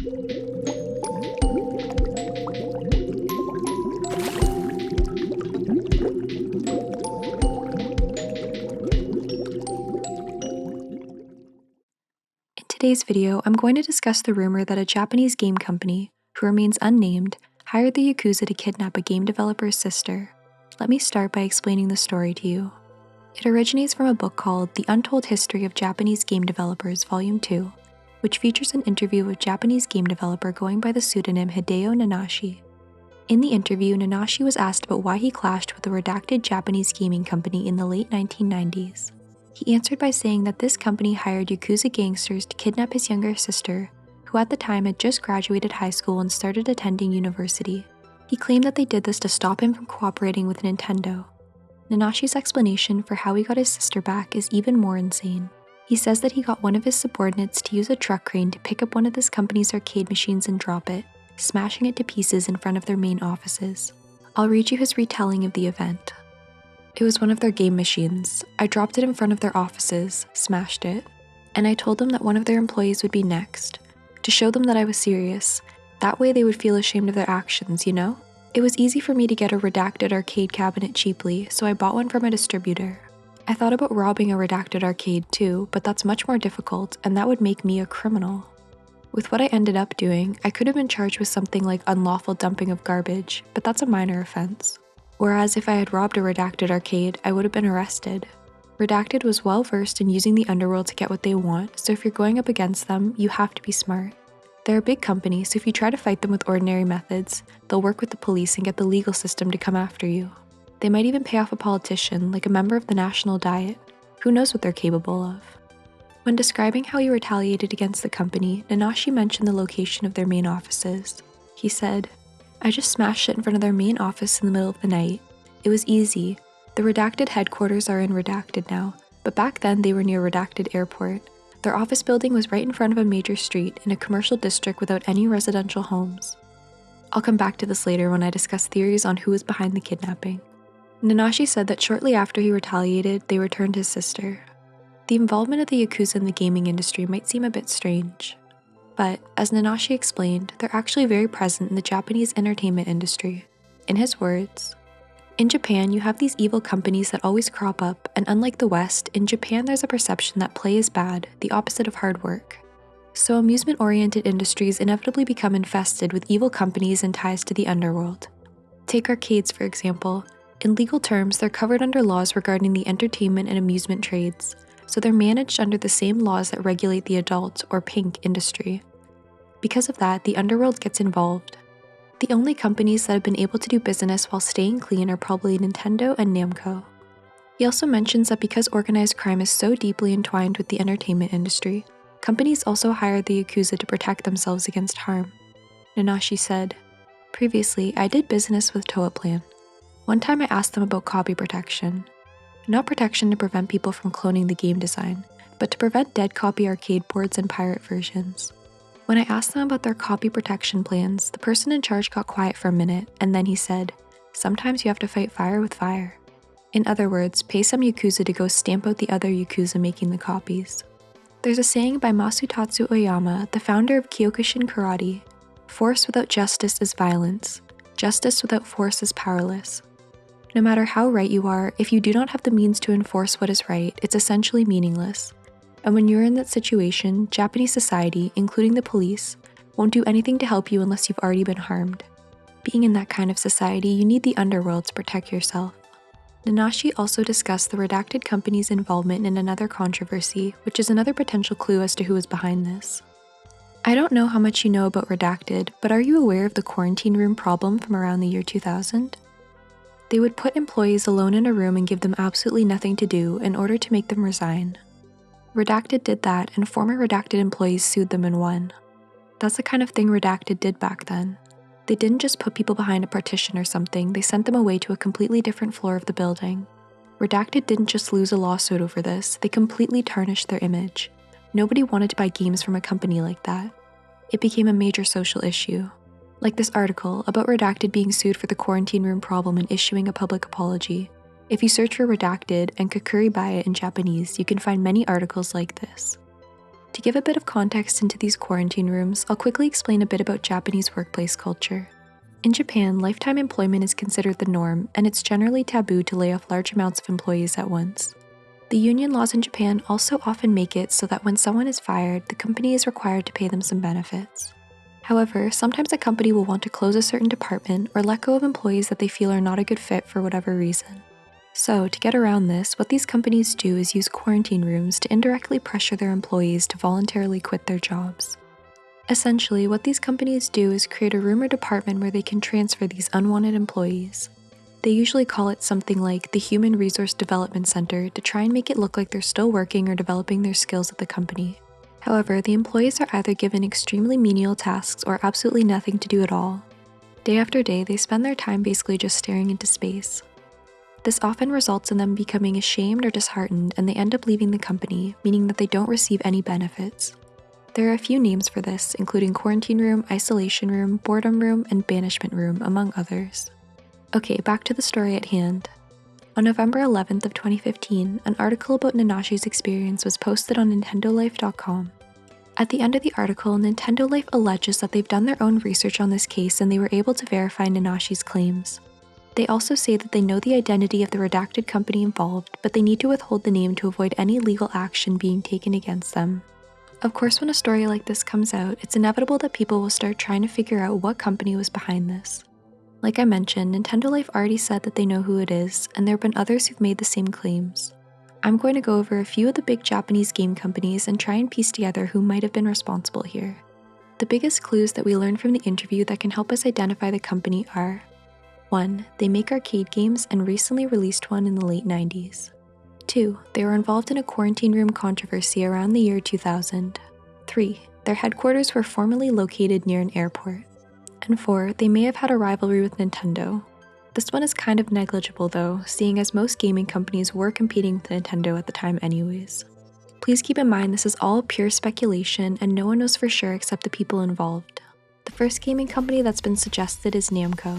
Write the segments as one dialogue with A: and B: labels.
A: In today's video, I'm going to discuss the rumor that a Japanese game company, who remains unnamed, hired the Yakuza to kidnap a game developer's sister. Let me start by explaining the story to you. It originates from a book called The Untold History of Japanese Game Developers Volume 2, which features an interview with Japanese game developer going by the pseudonym Hideo Nanashi. In the interview, Nanashi was asked about why he clashed with a redacted Japanese gaming company in the late 1990s. He answered by saying that this company hired Yakuza gangsters to kidnap his younger sister, who at the time had just graduated high school and started attending university. He claimed that they did this to stop him from cooperating with Nintendo. Nanashi's explanation for how he got his sister back is even more insane. He says that he got one of his subordinates to use a truck crane to pick up one of this company's arcade machines and drop it, smashing it to pieces in front of their main offices. I'll read you his retelling of the event. It was one of their game machines. I dropped it in front of their offices, smashed it, and I told them that one of their employees would be next, to show them that I was serious. That way they would feel ashamed of their actions, you know? It was easy for me to get a redacted arcade cabinet cheaply, so I bought one from a distributor. I thought about robbing a redacted arcade too, but that's much more difficult, and that would make me a criminal. With what I ended up doing, I could have been charged with something like unlawful dumping of garbage, but that's a minor offense. Whereas if I had robbed a redacted arcade, I would have been arrested. Redacted was well versed in using the underworld to get what they want, so if you're going up against them, you have to be smart. They're a big company, so if you try to fight them with ordinary methods, they'll work with the police and get the legal system to come after you. They might even pay off a politician, like a member of the National Diet. Who knows what they're capable of? When describing how he retaliated against the company, Nanashi mentioned the location of their main offices. He said, "I just smashed it in front of their main office in the middle of the night. It was easy. The redacted headquarters are in Redacted now, but back then they were near Redacted Airport. Their office building was right in front of a major street in a commercial district without any residential homes." I'll come back to this later when I discuss theories on who was behind the kidnapping. Nanashi said that shortly after he retaliated, they returned his sister. The involvement of the Yakuza in the gaming industry might seem a bit strange, but as Nanashi explained, they're actually very present in the Japanese entertainment industry. In his words, "In Japan, you have these evil companies that always crop up, and unlike the West, in Japan there's a perception that play is bad, the opposite of hard work. So amusement-oriented industries inevitably become infested with evil companies and ties to the underworld. Take arcades, for example. In legal terms, they're covered under laws regarding the entertainment and amusement trades, so they're managed under the same laws that regulate the adult, or pink, industry. Because of that, the underworld gets involved. The only companies that have been able to do business while staying clean are probably Nintendo and Namco." He also mentions that because organized crime is so deeply entwined with the entertainment industry, companies also hire the Yakuza to protect themselves against harm. Nanashi said, "Previously, I did business with Toaplan. One time I asked them about copy protection. Not protection to prevent people from cloning the game design, but to prevent dead copy arcade boards and pirate versions. When I asked them about their copy protection plans, the person in charge got quiet for a minute, and then he said, 'Sometimes you have to fight fire with fire.' In other words, pay some Yakuza to go stamp out the other Yakuza making the copies." There's a saying by Masutatsu Oyama, the founder of Kyokushin Karate, "Force without justice is violence. Justice without force is powerless." No matter how right you are, if you do not have the means to enforce what is right, it's essentially meaningless. And when you're in that situation, Japanese society, including the police, won't do anything to help you unless you've already been harmed. Being in that kind of society, you need the underworld to protect yourself. Nanashi also discussed the redacted company's involvement in another controversy, which is another potential clue as to who is behind this. "I don't know how much you know about Redacted, but are you aware of the quarantine room problem from around the year 2000? They would put employees alone in a room and give them absolutely nothing to do in order to make them resign. Redacted did that, and former Redacted employees sued them and won. That's the kind of thing Redacted did back then. They didn't just put people behind a partition or something, they sent them away to a completely different floor of the building. Redacted didn't just lose a lawsuit over this, they completely tarnished their image. Nobody wanted to buy games from a company like that. It became a major social issue. Like this article about Redacted being sued for the quarantine room problem and issuing a public apology. If you search for Redacted and Kakuri Baya in Japanese, you can find many articles like this. To give a bit of context into these quarantine rooms, I'll quickly explain a bit about Japanese workplace culture. In Japan, lifetime employment is considered the norm, and it's generally taboo to lay off large amounts of employees at once. The union laws in Japan also often make it so that when someone is fired, the company is required to pay them some benefits. However, sometimes a company will want to close a certain department or let go of employees that they feel are not a good fit for whatever reason. So, to get around this, what these companies do is use quarantine rooms to indirectly pressure their employees to voluntarily quit their jobs. Essentially, what these companies do is create a room or department where they can transfer these unwanted employees. They usually call it something like the Human Resource Development Center to try and make it look like they're still working or developing their skills at the company. However, the employees are either given extremely menial tasks or absolutely nothing to do at all. Day after day, they spend their time basically just staring into space. This often results in them becoming ashamed or disheartened, and they end up leaving the company, meaning that they don't receive any benefits. There are a few names for this, including quarantine room, isolation room, boredom room, and banishment room, among others. Okay, back to the story at hand. On November 11th of 2015, an article about Nanashi's experience was posted on nintendolife.com. At the end of the article, Nintendo Life alleges that they've done their own research on this case and they were able to verify Nanashi's claims. They also say that they know the identity of the redacted company involved, but they need to withhold the name to avoid any legal action being taken against them. Of course, when a story like this comes out, it's inevitable that people will start trying to figure out what company was behind this. Like I mentioned, Nintendo Life already said that they know who it is, and there have been others who've made the same claims. I'm going to go over a few of the big Japanese game companies and try and piece together who might have been responsible here. The biggest clues that we learned from the interview that can help us identify the company are: 1. They make arcade games and recently released one in the late 90s. 2. They were involved in a quarantine room controversy around the year 2000. 3. Their headquarters were formerly located near an airport. And 4. They may have had a rivalry with Nintendo. This one is kind of negligible though, seeing as most gaming companies were competing with Nintendo at the time anyways. Please keep in mind this is all pure speculation and no one knows for sure except the people involved. The first gaming company that's been suggested is Namco.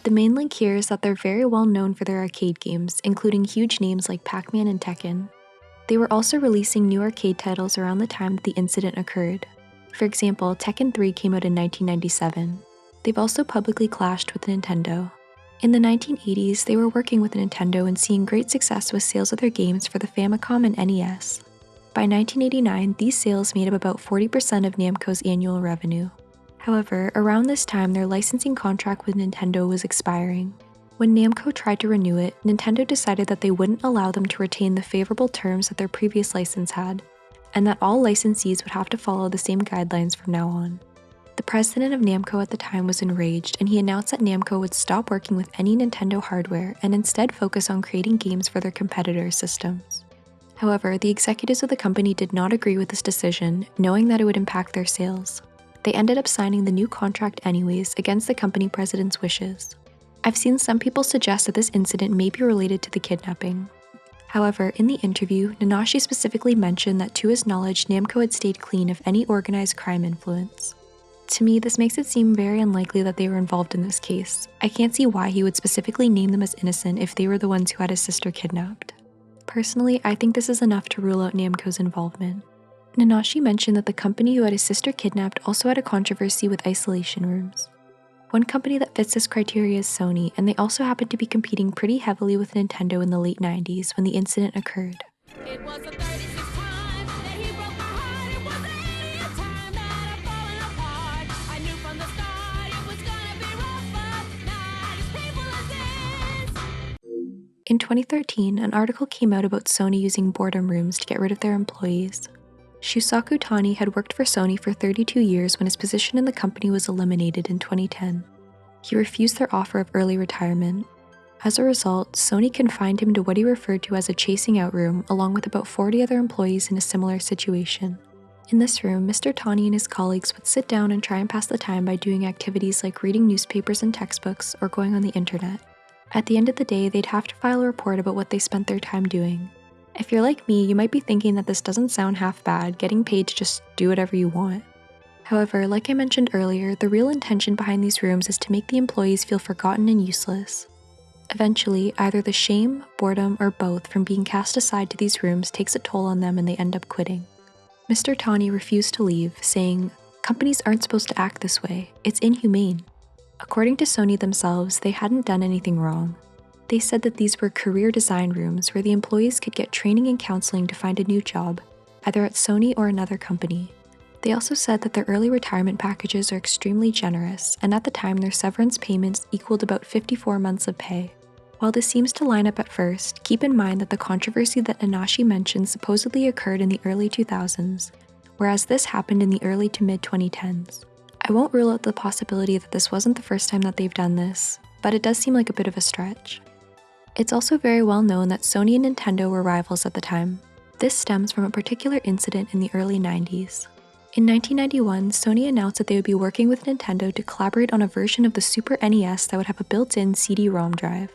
A: The main link here is that they're very well known for their arcade games, including huge names like Pac-Man and Tekken. They were also releasing new arcade titles around the time that the incident occurred. For example, Tekken 3 came out in 1997. They've also publicly clashed with Nintendo. In the 1980s, they were working with Nintendo and seeing great success with sales of their games for the Famicom and NES. By 1989, these sales made up about 40% of Namco's annual revenue. However, around this time, their licensing contract with Nintendo was expiring. When Namco tried to renew it, Nintendo decided that they wouldn't allow them to retain the favorable terms that their previous license had, and that all licensees would have to follow the same guidelines from now on. The president of Namco at the time was enraged, and he announced that Namco would stop working with any Nintendo hardware and instead focus on creating games for their competitors' systems. However, the executives of the company did not agree with this decision, knowing that it would impact their sales. They ended up signing the new contract anyways, against the company president's wishes. I've seen some people suggest that this incident may be related to the kidnapping. However, in the interview, Nanashi specifically mentioned that to his knowledge, Namco had stayed clean of any organized crime influence. To me, this makes it seem very unlikely that they were involved in this case. I can't see why he would specifically name them as innocent if they were the ones who had his sister kidnapped. Personally, I think this is enough to rule out Namco's involvement. Nanashi mentioned that the company who had his sister kidnapped also had a controversy with isolation rooms. One company that fits this criteria is Sony, and they also happened to be competing pretty heavily with Nintendo in the late 90s when the incident occurred.
B: It was the 36th time that he broke my heart. It was the 80th time that I've fallen apart. I knew from the start it was gonna be rough, but not as painful as this.
A: In 2013, an article came out about Sony using boredom rooms to get rid of their employees. Shusaku Tani had worked for Sony for 32 years when his position in the company was eliminated in 2010. He refused their offer of early retirement. As a result, Sony confined him to what he referred to as a chasing out room, along with about 40 other employees in a similar situation. In this room, Mr. Tani and his colleagues would sit down and try and pass the time by doing activities like reading newspapers and textbooks or going on the internet. At the end of the day, they'd have to file a report about what they spent their time doing. If you're like me, you might be thinking that this doesn't sound half bad, getting paid to just do whatever you want. However, like I mentioned earlier, the real intention behind these rooms is to make the employees feel forgotten and useless. Eventually, either the shame, boredom, or both from being cast aside to these rooms takes a toll on them and they end up quitting. Mr. Tawny refused to leave, saying, "Companies aren't supposed to act this way. It's inhumane." According to Sony themselves, they hadn't done anything wrong. They said that these were career design rooms where the employees could get training and counseling to find a new job, either at Sony or another company. They also said that their early retirement packages are extremely generous, and at the time their severance payments equaled about 54 months of pay. While this seems to line up at first, keep in mind that the controversy that Nanashi mentioned supposedly occurred in the early 2000s, whereas this happened in the early to mid-2010s. I won't rule out the possibility that this wasn't the first time that they've done this, but it does seem like a bit of a stretch. It's also very well known that Sony and Nintendo were rivals at the time. This stems from a particular incident in the early 90s. In 1991, Sony announced that they would be working with Nintendo to collaborate on a version of the Super NES that would have a built-in CD-ROM drive.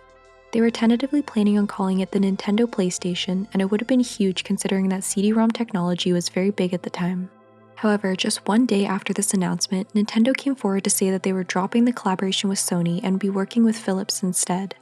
A: They were tentatively planning on calling it the Nintendo PlayStation, and it would have been huge considering that CD-ROM technology was very big at the time. However, just one day after this announcement, Nintendo came forward to say that they were dropping the collaboration with Sony and be working with Philips instead.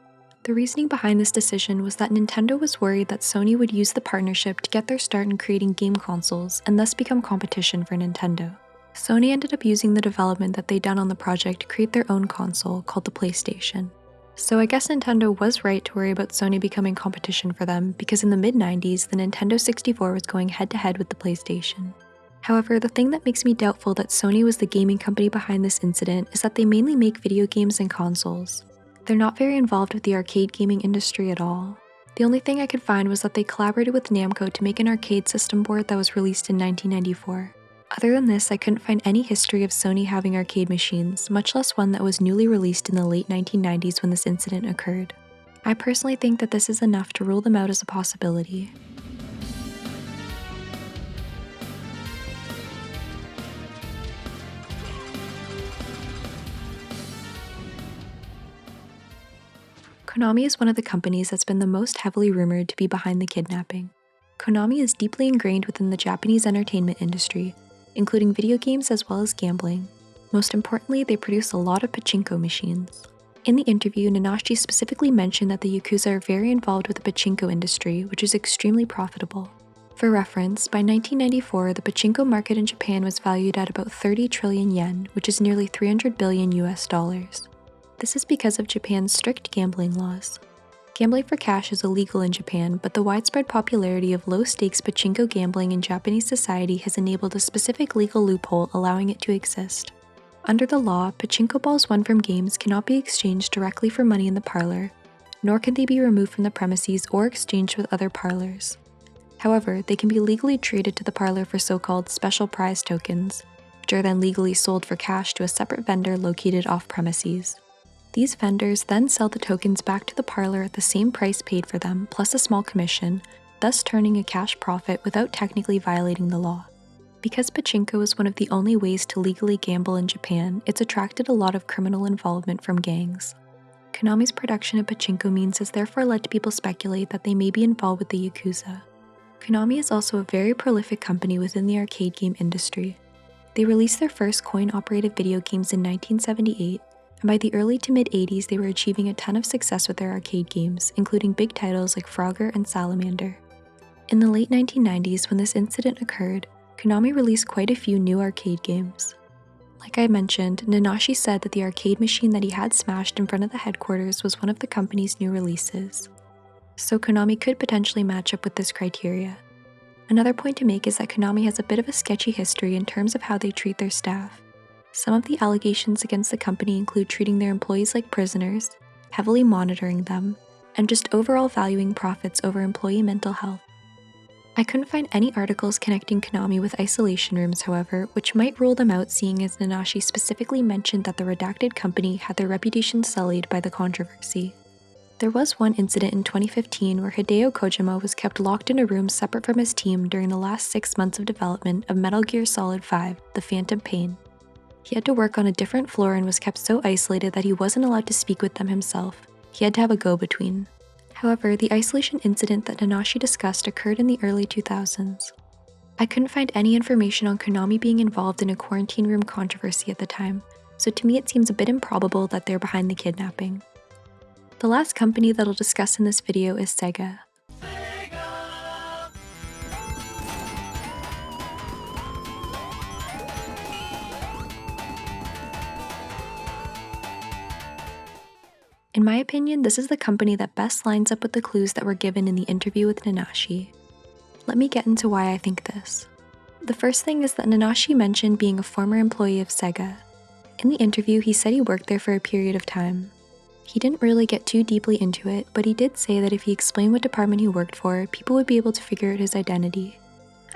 A: The reasoning behind this decision was that Nintendo was worried that Sony would use the partnership to get their start in creating game consoles and thus become competition for Nintendo. Sony ended up using the development that they'd done on the project to create their own console called the PlayStation. So I guess Nintendo was right to worry about Sony becoming competition for them, because in the mid-90s, the Nintendo 64 was going head-to-head with the PlayStation. However, the thing that makes me doubtful that Sony was the gaming company behind this incident is that they mainly make video games and consoles. They're not very involved with the arcade gaming industry at all. The only thing I could find was that they collaborated with Namco to make an arcade system board that was released in 1994. Other than this, I couldn't find any history of Sony having arcade machines, much less one that was newly released in the late 1990s when this incident occurred. I personally think that this is enough to rule them out as a possibility. Konami is one of the companies that's been the most heavily rumored to be behind the kidnapping. Konami is deeply ingrained within the Japanese entertainment industry, including video games as well as gambling. Most importantly, they produce a lot of pachinko machines. In the interview, Nanashi specifically mentioned that the Yakuza are very involved with the pachinko industry, which is extremely profitable. For reference, by 1994, the pachinko market in Japan was valued at about 30 trillion yen, which is nearly 300 billion US dollars. This is because of Japan's strict gambling laws. Gambling for cash is illegal in Japan, but the widespread popularity of low-stakes pachinko gambling in Japanese society has enabled a specific legal loophole allowing it to exist. Under the law, pachinko balls won from games cannot be exchanged directly for money in the parlor, nor can they be removed from the premises or exchanged with other parlors. However, they can be legally traded to the parlor for so-called special prize tokens, which are then legally sold for cash to a separate vendor located off-premises. These vendors then sell the tokens back to the parlor at the same price paid for them, plus a small commission, thus turning a cash profit without technically violating the law. Because pachinko is one of the only ways to legally gamble in Japan, it's attracted a lot of criminal involvement from gangs. Konami's production of pachinko means has therefore led to people speculate that they may be involved with the Yakuza. Konami is also a very prolific company within the arcade game industry. They released their first coin-operated video games in 1978, and by the early to mid-80s they were achieving a ton of success with their arcade games, including big titles like Frogger and Salamander. In the late 1990s, when this incident occurred, Konami released quite a few new arcade games. Like I mentioned, Nanashi said that the arcade machine that he had smashed in front of the headquarters was one of the company's new releases. So Konami could potentially match up with this criteria. Another point to make is that Konami has a bit of a sketchy history in terms of how they treat their staff. Some of the allegations against the company include treating their employees like prisoners, heavily monitoring them, and just overall valuing profits over employee mental health. I couldn't find any articles connecting Konami with isolation rooms, however, which might rule them out, seeing as Nanashi specifically mentioned that the redacted company had their reputation sullied by the controversy. There was one incident in 2015 where Hideo Kojima was kept locked in a room separate from his team during the last 6 months of development of Metal Gear Solid 5: The Phantom Pain. He had to work on a different floor and was kept so isolated that he wasn't allowed to speak with them himself. He had to have a go-between. However, the isolation incident that Nanashi discussed occurred in the early 2000s. I couldn't find any information on Konami being involved in a quarantine room controversy at the time, so to me it seems a bit improbable that they're behind the kidnapping. The last company that I'll discuss in this video is Sega. In my opinion, this is the company that best lines up with the clues that were given in the interview with Nanashi. Let me get into why I think this. The first thing is that Nanashi mentioned being a former employee of Sega. In the interview, he said he worked there for a period of time. He didn't really get too deeply into it, but he did say that if he explained what department he worked for, people would be able to figure out his identity.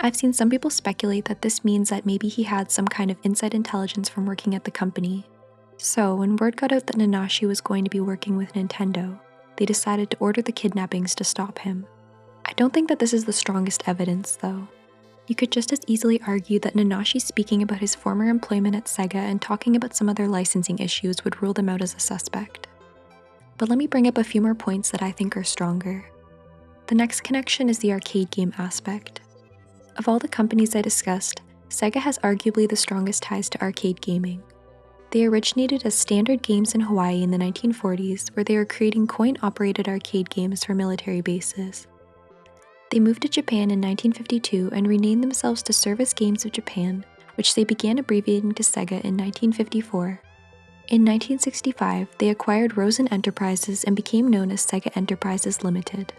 A: I've seen some people speculate that this means that maybe he had some kind of inside intelligence from working at the company. So, when word got out that Nanashi was going to be working with Nintendo, they decided to order the kidnappings to stop him. I don't think that this is the strongest evidence, though. You could just as easily argue that Nanashi speaking about his former employment at Sega and talking about some other licensing issues would rule them out as a suspect. But let me bring up a few more points that I think are stronger. The next connection is the arcade game aspect. Of all the companies I discussed, Sega has arguably the strongest ties to arcade gaming. They originated as standard games in Hawaii in the 1940s, where they were creating coin-operated arcade games for military bases. They moved to Japan in 1952 and renamed themselves to Service Games of Japan, which they began abbreviating to Sega in 1954. In 1965, they acquired Rosen Enterprises and became known as Sega Enterprises Limited.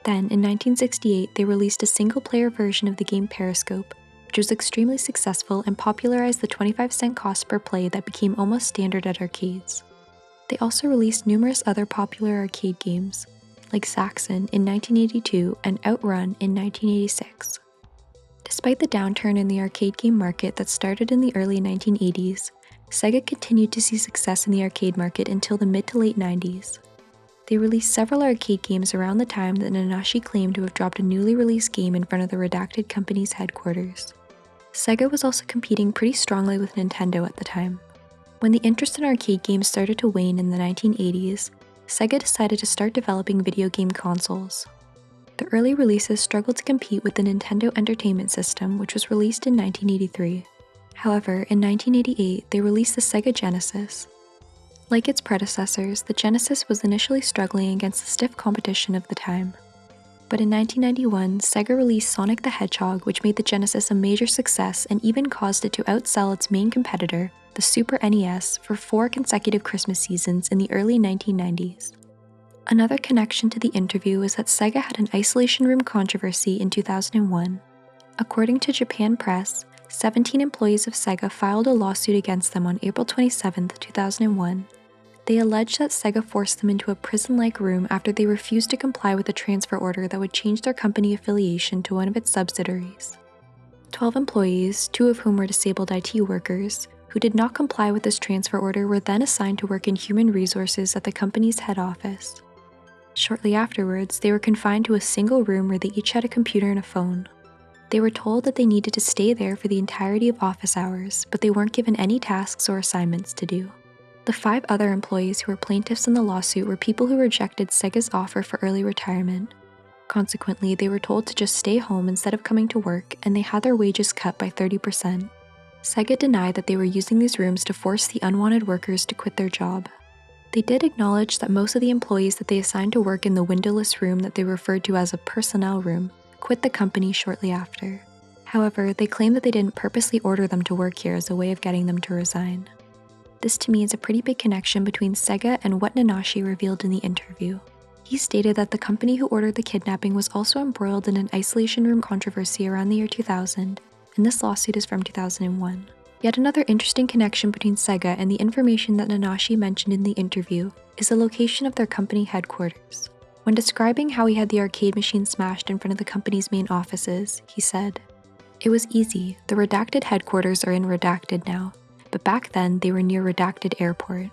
A: Then, in 1968, they released a single-player version of the game Periscope, which was extremely successful and popularized the 25-cent cost per play that became almost standard at arcades. They also released numerous other popular arcade games, like Saxon in 1982 and Outrun in 1986. Despite the downturn in the arcade game market that started in the early 1980s, Sega continued to see success in the arcade market until the mid to late 90s. They released several arcade games around the time that Nanashi claimed to have dropped a newly released game in front of the redacted company's headquarters. Sega was also competing pretty strongly with Nintendo at the time. When the interest in arcade games started to wane in the 1980s, Sega decided to start developing video game consoles. The early releases struggled to compete with the Nintendo Entertainment System, which was released in 1983. However, in 1988, they released the Sega Genesis. Like its predecessors, the Genesis was initially struggling against the stiff competition of the time. But in 1991, Sega released Sonic the Hedgehog, which made the Genesis a major success and even caused it to outsell its main competitor, the Super NES, for 4 consecutive Christmas seasons in the early 1990s. Another connection to the interview is that Sega had an isolation room controversy in 2001. According to Japan Press, 17 employees of Sega filed a lawsuit against them on April 27, 2001. They alleged that Sega forced them into a prison-like room after they refused to comply with a transfer order that would change their company affiliation to one of its subsidiaries. 12 employees, 2 of whom were disabled IT workers, who did not comply with this transfer order were then assigned to work in human resources at the company's head office. Shortly afterwards, they were confined to a single room where they each had a computer and a phone. They were told that they needed to stay there for the entirety of office hours, but they weren't given any tasks or assignments to do. The 5 other employees who were plaintiffs in the lawsuit were people who rejected Sega's offer for early retirement. Consequently, they were told to just stay home instead of coming to work, and they had their wages cut by 30%. Sega denied that they were using these rooms to force the unwanted workers to quit their job. They did acknowledge that most of the employees that they assigned to work in the windowless room that they referred to as a personnel room quit the company shortly after. However, they claimed that they didn't purposely order them to work here as a way of getting them to resign. This to me is a pretty big connection between Sega and what Nanashi revealed in the interview. He stated that the company who ordered the kidnapping was also embroiled in an isolation room controversy around the year 2000, and this lawsuit is from 2001. Yet another interesting connection between Sega and the information that Nanashi mentioned in the interview is the location of their company headquarters. When describing how he had the arcade machine smashed in front of the company's main offices, he said, "It was easy. The redacted headquarters are in redacted now, but back then they were near redacted airport."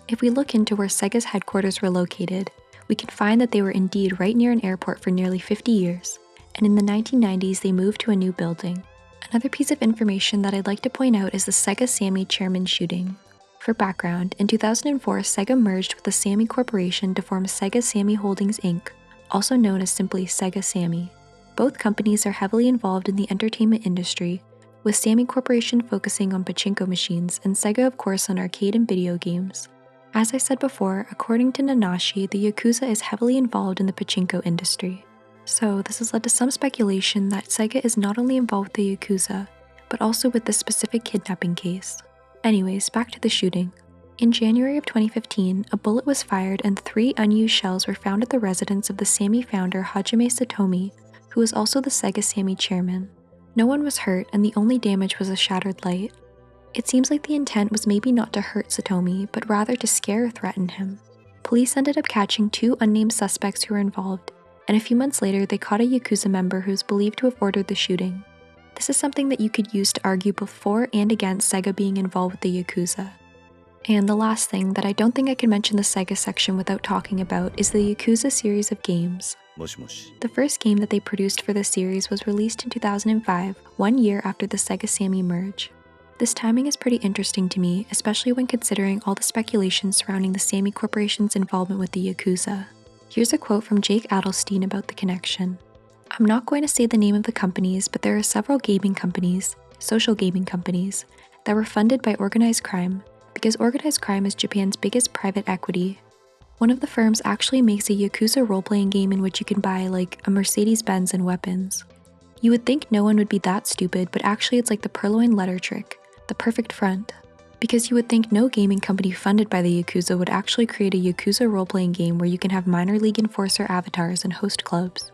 A: If we look into where Sega's headquarters were located, we can find that they were indeed right near an airport for nearly 50 years, and in the 1990s they moved to a new building. Another piece of information that I'd like to point out is the Sega Sammy chairman shooting. For background, in 2004, Sega merged with the Sammy Corporation to form Sega Sammy Holdings Inc., also known as simply Sega Sammy. both companies are heavily involved in the entertainment industry, with Sony Corporation focusing on pachinko machines and Sega of course on arcade and video games. As I said before, according to Nanashi, the Yakuza is heavily involved in the pachinko industry. So this has led to some speculation that Sega is not only involved with the Yakuza, but also with this specific kidnapping case. Anyways, back to the shooting. In January of 2015, a bullet was fired and 3 unused shells were found at the residence of the Sony founder Hajime Satomi, who was also the Sega Sony chairman. No one was hurt and the only damage was a shattered light. It seems like the intent was maybe not to hurt Satomi, but rather to scare or threaten him. Police ended up catching 2 unnamed suspects who were involved, and a few months later they caught a Yakuza member who is believed to have ordered the shooting. This is something that you could use to argue both for and against Sega being involved with the Yakuza. And the last thing that I don't think I can mention the Sega section without talking about is the Yakuza series of games. The first game that they produced for this series was released in 2005, 1 year after the Sega Sammy merge. This timing is pretty interesting to me, especially when considering all the speculation surrounding the Sony Corporation's involvement with the Yakuza. Here's a quote from Jake Adelstein about the connection. I'm not going to say the name of the companies, but there are several gaming companies, social gaming companies, that were funded by organized crime, because organized crime is Japan's biggest private equity. One of the firms actually makes a Yakuza role-playing game in which you can buy, like, a Mercedes-Benz and weapons. You would think no one would be that stupid, but actually it's like the purloined letter trick, the perfect front. Because you would think no gaming company funded by the Yakuza would actually create a Yakuza role-playing game where you can have minor league enforcer avatars and host clubs.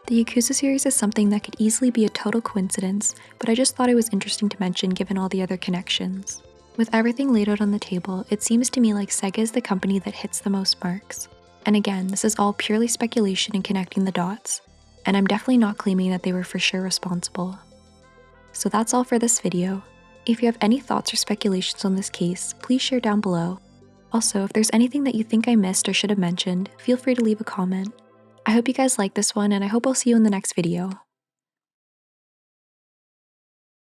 A: The Yakuza series is something that could easily be a total coincidence, but I just thought it was interesting to mention given all the other connections. With everything laid out on the table, it seems to me like Sega is the company that hits the most marks. And again, this is all purely speculation and connecting the dots, and I'm definitely not claiming that they were for sure responsible. So that's all for this video. If you have any thoughts or speculations on this case, please share down below. Also, if there's anything that you think I missed or should have mentioned, feel free to leave a comment. I hope you guys liked this one, and I hope I'll see you in the next video.